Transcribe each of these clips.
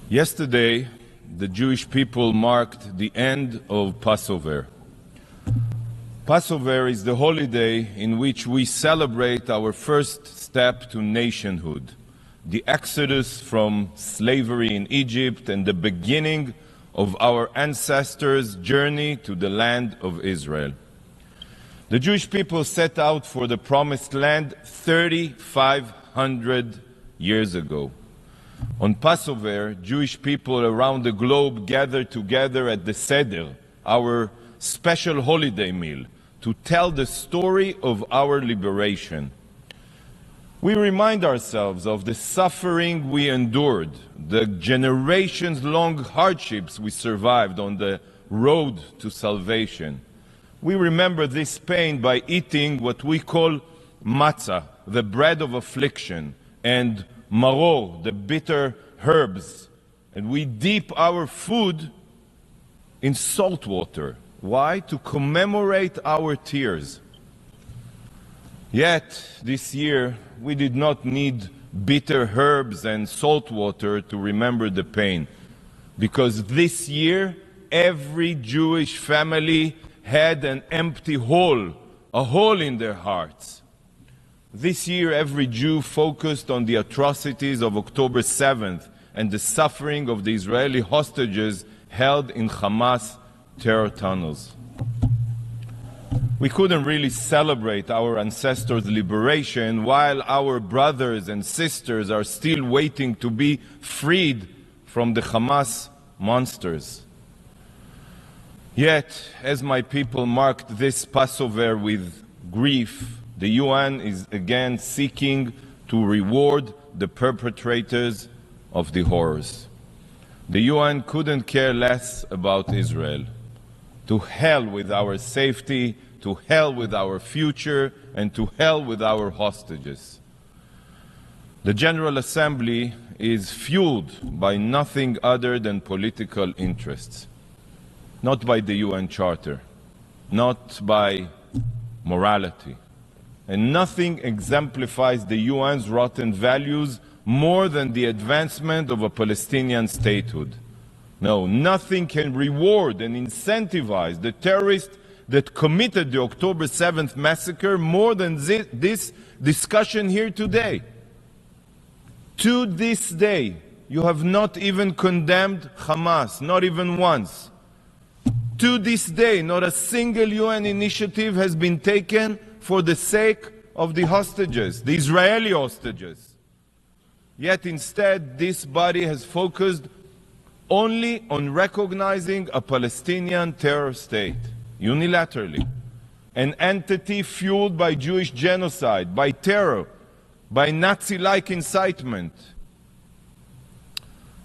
Yesterday, the Jewish people marked the end of Passover. Passover is the holiday in which we celebrate our first step to nationhood, the exodus from slavery in Egypt and the beginning of our ancestors' journey to the land of Israel. The Jewish people set out for the Promised Land 3,500 years ago. On Passover, Jewish people around the globe gather together at the Seder, our special holiday meal, to tell the story of our liberation. We remind ourselves of the suffering we endured, the generations-long hardships we survived on the road to salvation. We remember this pain by eating what we call matzah, the bread of affliction, and maror, the bitter herbs, and we dip our food in salt water. Why? To commemorate our tears. Yet, this year, we did not need bitter herbs and salt water to remember the pain, because this year, every Jewish family had an empty hole, a hole in their hearts. This year, every Jew focused on the atrocities of October 7th and the suffering of the Israeli hostages held in Hamas terror tunnels. We couldn't really celebrate our ancestors' liberation while our brothers and sisters are still waiting to be freed from the Hamas monsters. Yet, as my people marked this Passover with grief, the UN is again seeking to reward the perpetrators of the horrors. The UN couldn't care less about Israel. To hell with our safety, to hell with our future, and to hell with our hostages. The General Assembly is fueled by nothing other than political interests, not by the UN Charter, not by morality. And nothing exemplifies the UN's rotten values more than the advancement of a Palestinian statehood. No, nothing can reward and incentivize the terrorists that committed the October 7th massacre more than this discussion here today. To this day, you have not even condemned Hamas, not even once. To this day, not a single UN initiative has been taken for the sake of the hostages, the Israeli hostages. Yet instead, this body has focused only on recognizing a Palestinian terror state, unilaterally, an entity fueled by Jewish genocide, by terror, by Nazi-like incitement.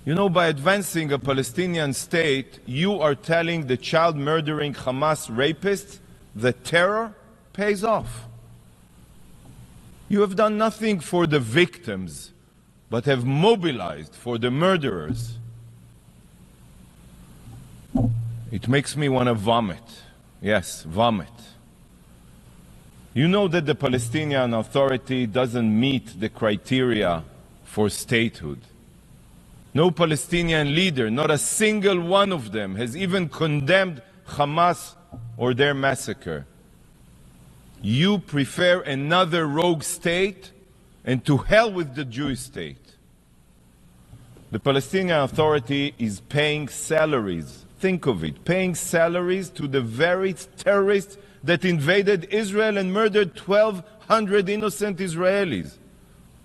You know, by advancing a Palestinian state, you are telling the child-murdering Hamas rapists that terror pays off. You have done nothing for the victims, but have mobilized for the murderers. It makes me want to vomit. Yes, vomit. You know that the Palestinian Authority doesn't meet the criteria for statehood. No Palestinian leader, not a single one of them, has even condemned Hamas or their massacre. You prefer another rogue state, and to hell with the Jewish state. The Palestinian Authority is paying salaries, think of it, paying salaries to the very terrorists that invaded Israel and murdered 1,200 innocent Israelis.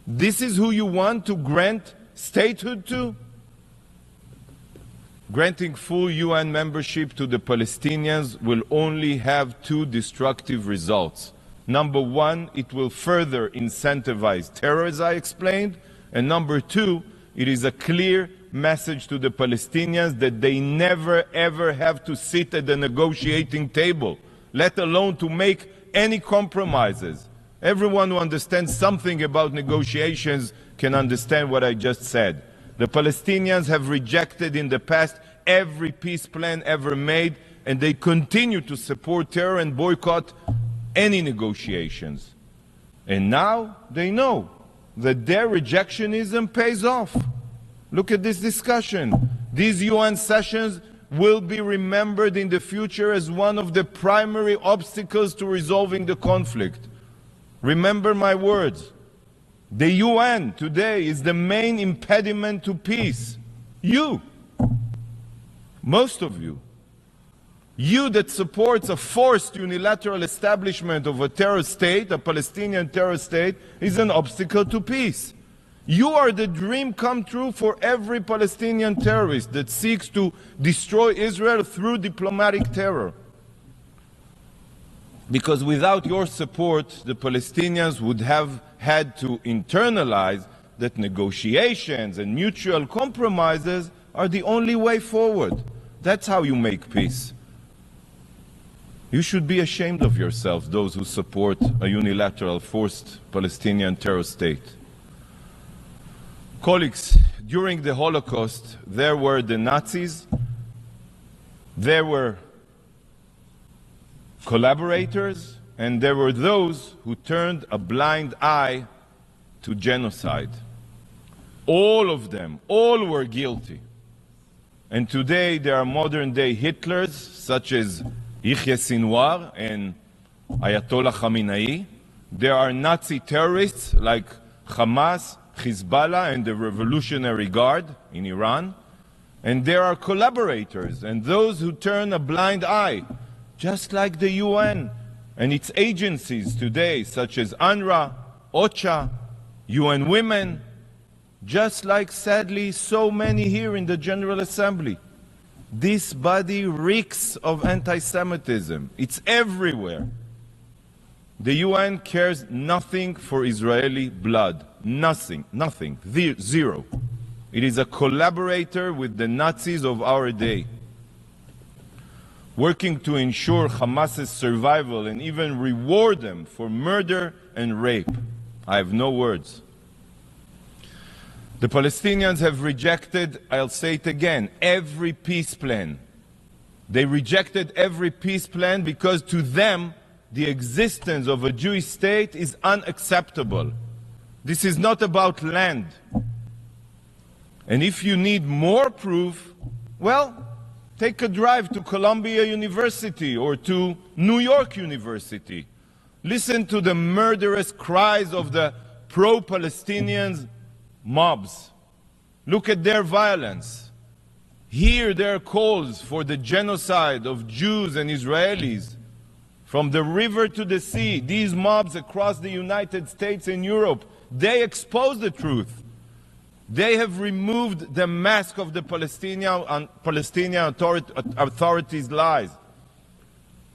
This is who you want to grant statehood to? Granting full UN membership to the Palestinians will only have two destructive results. Number one, it will further incentivize terror, as I explained. And number two, it is a clear message to the Palestinians that they never ever have to sit at the negotiating table, let alone to make any compromises. Everyone who understands something about negotiations can understand what I just said. The Palestinians have rejected in the past every peace plan ever made, and they continue to support terror and boycott any negotiations. And now they know that their rejectionism pays off. Look at this discussion. These UN sessions will be remembered in the future as one of the primary obstacles to resolving the conflict. Remember my words. The UN today is the main impediment to peace. You, most of you, you that supports a forced unilateral establishment of a terrorist state, a Palestinian terrorist state, is an obstacle to peace. You are the dream come true for every Palestinian terrorist that seeks to destroy Israel through diplomatic terror. Because without your support, the Palestinians would have had to internalize that negotiations and mutual compromises are the only way forward. That's how you make peace. You should be ashamed of yourselves, those who support a unilateral, forced Palestinian terrorist state. Colleagues, during the Holocaust, there were the Nazis, there were collaborators, and there were those who turned a blind eye to genocide. All of them, all were guilty. And today there are modern-day Hitlers, such as Yahya Sinwar and Ayatollah Khamenei. There are Nazi terrorists like Hamas, Hezbollah, and the Revolutionary Guard in Iran. And there are collaborators and those who turn a blind eye, just like the UN and its agencies today, such as UNRWA, OCHA, UN Women, just like, sadly, so many here in the General Assembly. This body reeks of anti-Semitism. It's everywhere. The UN cares nothing for Israeli blood. Nothing. Zero. It is a collaborator with the Nazis of our day, working to ensure Hamas's survival and even reward them for murder and rape. I have no words. The Palestinians have rejected, I'll say it again, every peace plan. They rejected every peace plan because to them, the existence of a Jewish state is unacceptable. This is not about land. And if you need more proof, well, take a drive to Columbia University or to New York University. Listen to the murderous cries of the pro-Palestinians mobs. Look at their violence. Hear their calls for the genocide of Jews and Israelis. From the river to the sea, these mobs across the United States and Europe, they expose the truth. They have removed the mask of the Palestinian authorities' lies.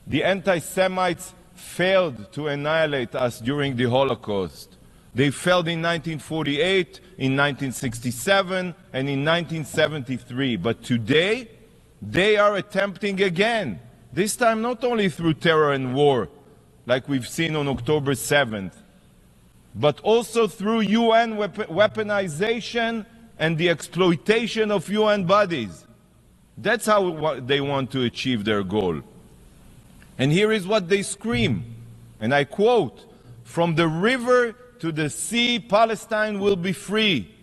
The anti-Semites failed to annihilate us during the Holocaust. They failed in 1948, in 1967, and in 1973. But today, they are attempting again. This time not only through terror and war, like we've seen on October 7th, but also through UN weaponization and the exploitation of UN bodies. That's how they want to achieve their goal. And here is what they scream, and I quote, "From the river to the sea, Palestine will be free."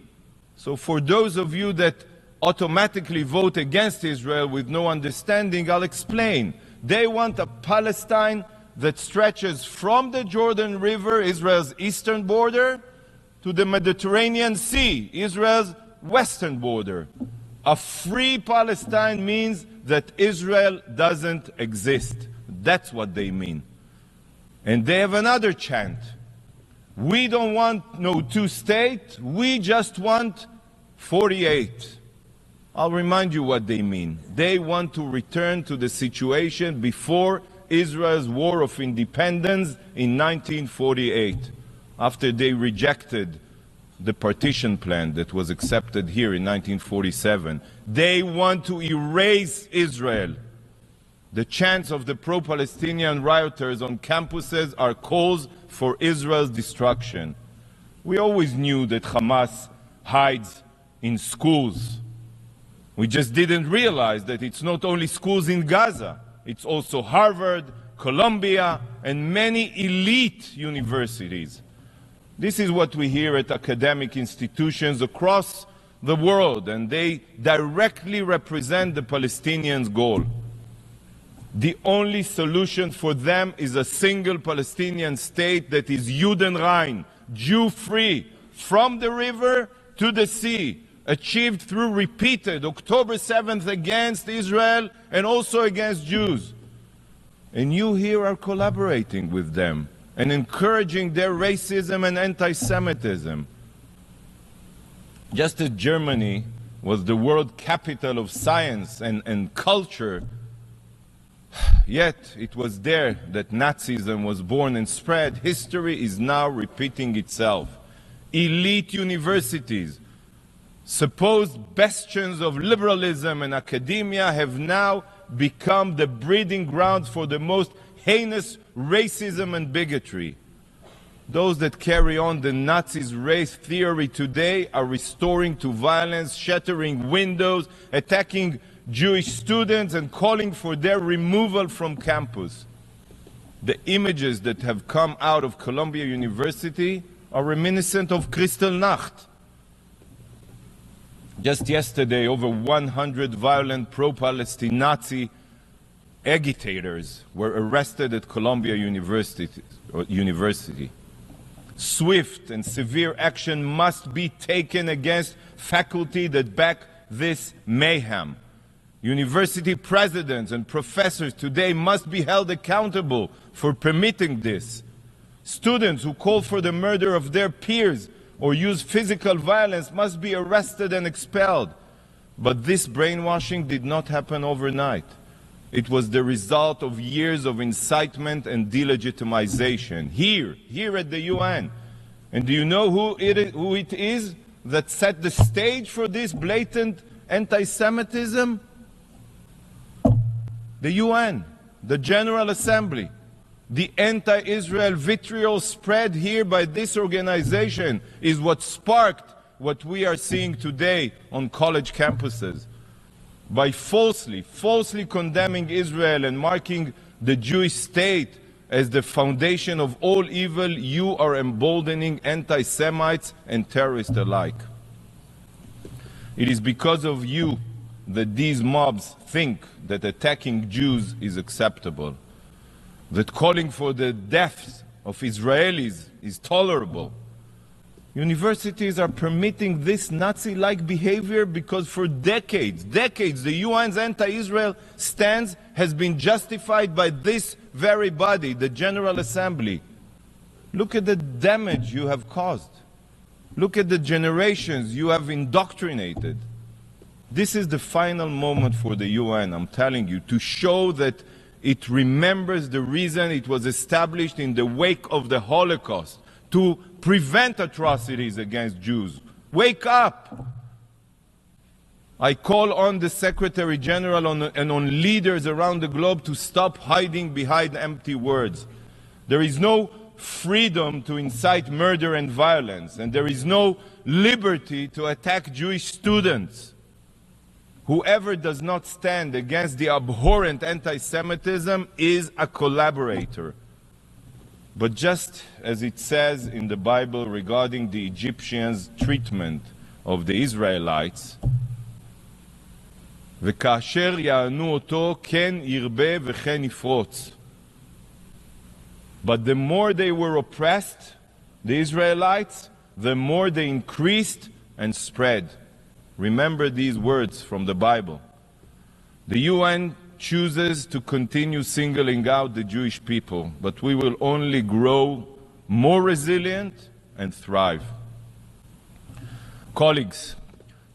So for those of you that automatically vote against Israel with no understanding, I'll explain. They want a Palestine that stretches from the Jordan River, Israel's eastern border, to the Mediterranean Sea, Israel's western border. A free Palestine means that Israel doesn't exist. That's what they mean. And they have another chant. We don't want no two-state, we just want 48. I'll remind you what they mean. They want to return to the situation before Israel's War of Independence in 1948, after they rejected the partition plan that was accepted here in 1947. They want to erase Israel. The chants of the pro-Palestinian rioters on campuses are calls for Israel's destruction. We always knew that Hamas hides in schools. We just didn't realize that it's not only schools in Gaza, it's also Harvard, Columbia, and many elite universities. This is what we hear at academic institutions across the world, and they directly represent the Palestinians' goal. The only solution for them is a single Palestinian state that is Judenrein, Jew-free, from the river to the sea, achieved through repeated October 7th against Israel and also against Jews. And you here are collaborating with them and encouraging their racism and anti-Semitism. Just as Germany was the world capital of science and culture, yet it was there that Nazism was born and spread. History is now repeating itself. Elite universities, supposed bastions of liberalism and academia, have now become the breeding grounds for the most heinous racism and bigotry. Those that carry on the Nazis' race theory today are restoring to violence, shattering windows, attacking Jewish students and calling for their removal from campus. The images that have come out of Columbia University are reminiscent of Kristallnacht. Just yesterday, over 100 violent pro-Palestine Nazi agitators were arrested at Columbia University. Swift and severe action must be taken against faculty that back this mayhem. University presidents and professors today must be held accountable for permitting this. Students who call for the murder of their peers or use physical violence must be arrested and expelled. But this brainwashing did not happen overnight. It was the result of years of incitement and delegitimization here at the UN. And do you know who it is that set the stage for this blatant anti-Semitism? The UN, the General Assembly. The anti-Israel vitriol spread here by this organization is what sparked what we are seeing today on college campuses. By falsely condemning Israel and marking the Jewish state as the foundation of all evil, you are emboldening anti-Semites and terrorists alike. It is because of you that these mobs think that attacking Jews is acceptable, that calling for the deaths of Israelis is tolerable. Universities are permitting this Nazi-like behavior because for decades, the UN's anti-Israel stance has been justified by this very body, the General Assembly. Look at the damage you have caused. Look at the generations you have indoctrinated. This is the final moment for the UN, I'm telling you, to show that it remembers the reason it was established in the wake of the Holocaust, to prevent atrocities against Jews. Wake up! I call on the Secretary General and on leaders around the globe to stop hiding behind empty words. There is no freedom to incite murder and violence, and there is no liberty to attack Jewish students. Whoever does not stand against the abhorrent anti-Semitism is a collaborator. But just as it says in the Bible regarding the Egyptians' treatment of the Israelites, וכאשר יענו אותו כן ירבה וכן יפרוץ. But the more they were oppressed, the Israelites, the more they increased and spread. Remember these words from the Bible. The UN chooses to continue singling out the Jewish people, but we will only grow more resilient and thrive. Colleagues,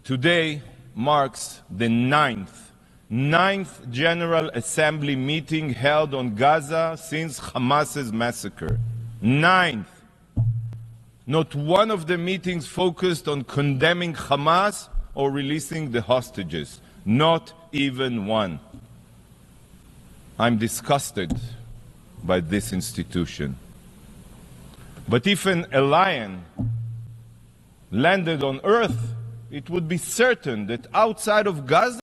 today marks the ninth General Assembly meeting held on Gaza since Hamas's massacre. Ninth. Not one of the meetings focused on condemning Hamas or releasing the hostages. Not even one. I'm disgusted by this institution. But if a lion landed on earth, it would be certain that outside of Gaza,